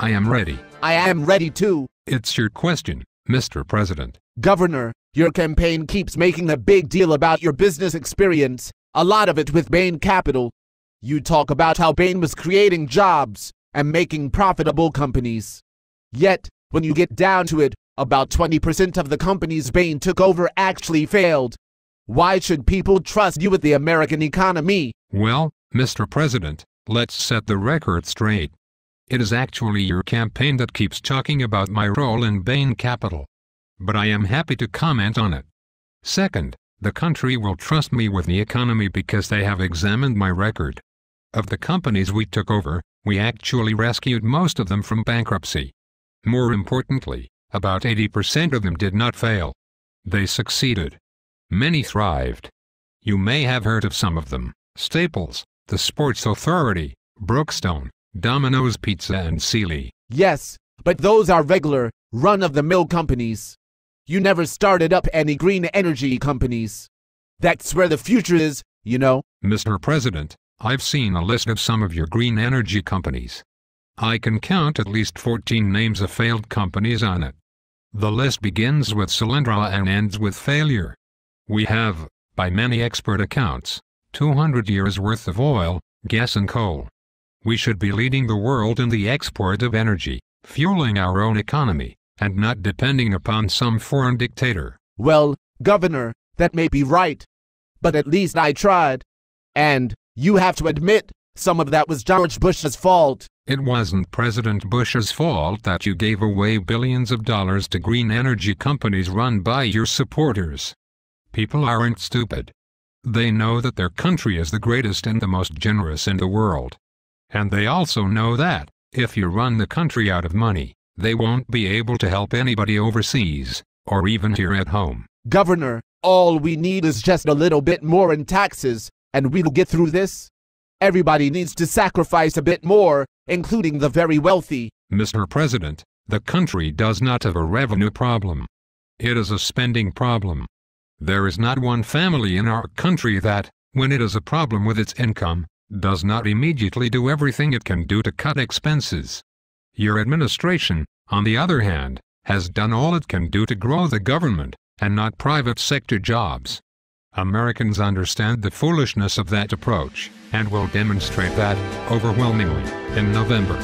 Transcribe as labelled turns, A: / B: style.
A: I am ready.
B: I am ready too.
A: It's your question, Mr. President.
B: Governor, your campaign keeps making a big deal about your business experience, a lot of it with Bain Capital. You talk about how Bain was creating jobs and making profitable companies. Yet, when you get down to it, about 20% of the companies Bain took over actually failed. Why should people trust you with the American economy?
A: Well, Mr. President, let's set the record straight. It is actually your campaign that keeps talking about my role in Bain Capital. But I am happy to comment on it. Second, the country will trust me with the economy because they have examined my record. Of the companies we took over, we actually rescued most of them from bankruptcy. More importantly, about 80% of them did not fail. They succeeded. Many thrived. You may have heard of some of them: Staples, the Sports Authority, Brookstone, Domino's Pizza and Sealy.
B: Yes, but those are regular, run-of-the-mill companies. You never started up any green energy companies. That's where the future is, you know.
A: Mr. President, I've seen a list of some of your green energy companies. I can count at least 14 names of failed companies on it. The list begins with Solyndra and ends with failure. We have, by many expert accounts, 200 years worth of oil, gas and coal. We should be leading the world in the export of energy, fueling our own economy, and not depending upon some foreign dictator.
B: Well, Governor, that may be right. But at least I tried. And, you have to admit, some of that was George Bush's fault.
A: It wasn't President Bush's fault that you gave away billions of dollars to green energy companies run by your supporters. People aren't stupid. They know that their country is the greatest and the most generous in the world. And they also know that, if you run the country out of money, they won't be able to help anybody overseas, or even here at home.
B: Governor, all we need is just a little bit more in taxes, and we'll get through this. Everybody needs to sacrifice a bit more, including the very wealthy.
A: Mr. President, the country does not have a revenue problem. It is a spending problem. There is not one family in our country that, when it has a problem with its income, does not immediately do everything it can do to cut expenses. Your administration, on the other hand, has done all it can do to grow the government, and not private sector jobs. Americans understand the foolishness of that approach, and will demonstrate that, overwhelmingly, in November.